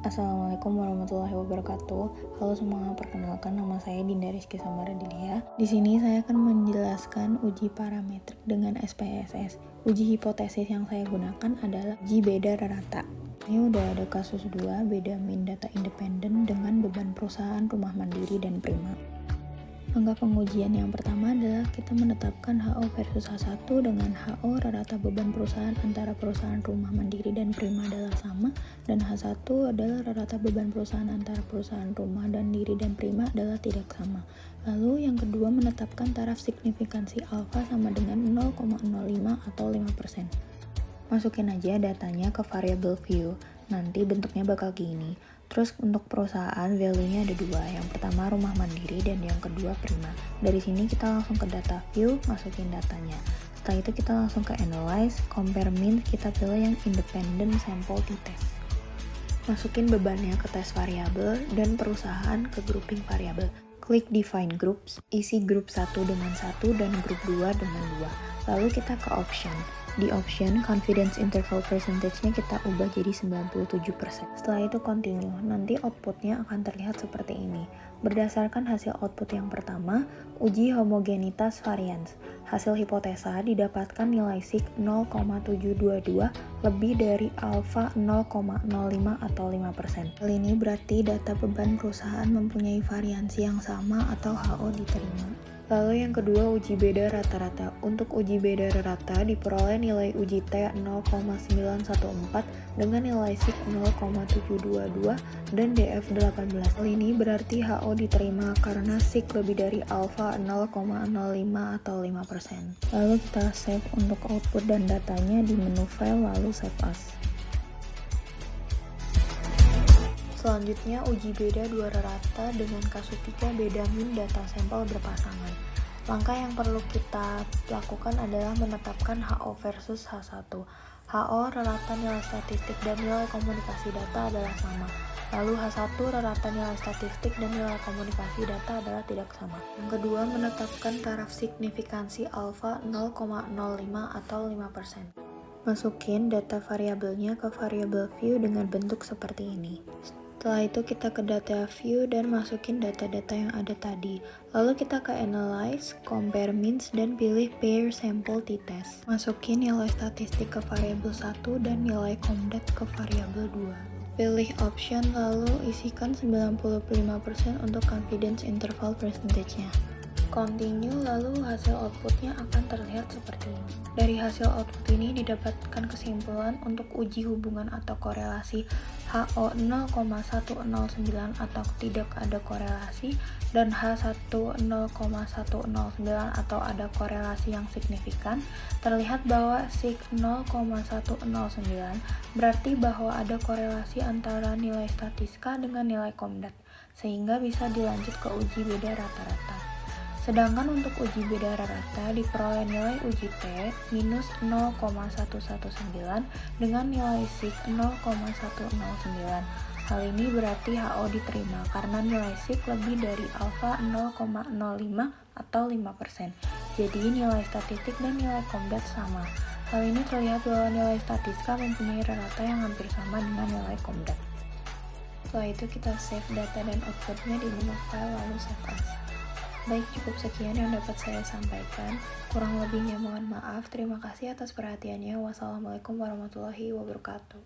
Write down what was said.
Assalamualaikum warahmatullahi wabarakatuh. Halo semua, perkenalkan nama saya Dinda Rizky Samaradilia. Di sini saya akan menjelaskan uji parametrik dengan SPSS. Uji hipotesis yang saya gunakan adalah uji beda rata. Ini udah ada kasus 2, beda mean data independen dengan beban perusahaan rumah mandiri dan prima. Langkah pengujian yang pertama adalah kita menetapkan HO versus H1 dengan HO rata beban perusahaan antara perusahaan rumah mandiri dan prima adalah sama, dan H1 adalah rata beban perusahaan antara perusahaan rumah dan diri dan prima adalah tidak sama. Lalu yang kedua menetapkan taraf signifikansi alfa sama dengan 0,05 atau 5%. Masukin aja datanya ke variable view, nanti bentuknya bakal gini. Terus untuk perusahaan value-nya ada 2, yang pertama rumah mandiri dan yang kedua prima. Dari sini kita langsung ke data view, masukin datanya. Setelah itu kita langsung ke analyze, compare mean, kita pilih yang independent sample t-test. Masukin bebannya ke tes variabel dan perusahaan ke grouping variabel. Klik define groups, isi grup 1 dengan 1 dan grup 2 dengan 2. Lalu kita ke option. Di option, confidence interval percentage-nya kita ubah jadi 97%. Setelah itu continue, nanti outputnya akan terlihat seperti ini. Berdasarkan hasil output yang pertama, uji homogenitas varians. Hasil hipotesa didapatkan nilai sig 0,722 lebih dari alfa 0,05 atau 5%. Hal ini berarti data beban perusahaan mempunyai variansi yang sama atau HO diterima. Lalu yang kedua, uji beda rata-rata. Untuk uji beda rata diperoleh nilai uji T 0,914 dengan nilai sig 0,722 dan DF 18. Hal ini berarti HO diterima karena sig lebih dari alfa 0,05 atau 5%. Lalu kita save untuk output dan datanya di menu file lalu save as. Selanjutnya, uji beda dua rata dengan kasus 3 beda mean data sampel berpasangan. Langkah yang perlu kita lakukan adalah menetapkan HO versus H1. HO rata nilai statistik dan nilai komunikasi data adalah sama. Lalu H1 rata nilai statistik dan nilai komunikasi data adalah tidak sama. Yang kedua, menetapkan taraf signifikansi alfa 0,05 atau 5%. Masukin data variabelnya ke variable view dengan bentuk seperti ini. Setelah itu kita ke data view dan masukin data-data yang ada tadi. Lalu kita ke analyze, compare means, dan pilih pair sample t-test. Masukin nilai statistik ke variabel 1 dan nilai comdat ke variabel 2. Pilih option lalu isikan 95% untuk confidence interval percentage-nya. Continue, lalu hasil outputnya akan terlihat seperti ini. Dari hasil output ini didapatkan kesimpulan untuk uji hubungan atau korelasi HO 0,109 atau tidak ada korelasi dan H1 0,109 atau ada korelasi yang signifikan. Terlihat bahwa sig 0,109 berarti bahwa ada korelasi antara nilai statistika dengan nilai comdat, sehingga bisa dilanjut ke uji beda rata-rata. Sedangkan untuk uji beda rata diperoleh nilai uji T minus 0,119 dengan nilai sig 0,109. Hal ini berarti HO diterima karena nilai sig lebih dari alfa 0,05 atau 5%. Jadi nilai statistik dan nilai comdat sama. Hal ini terlihat bahwa nilai statistika mempunyai rata yang hampir sama dengan nilai comdat. Setelah itu kita save data dan outputnya di menu file lalu save as. Baik, cukup sekian yang dapat saya sampaikan. Kurang lebihnya mohon maaf. Terima kasih atas perhatiannya. Wassalamualaikum warahmatullahi wabarakatuh.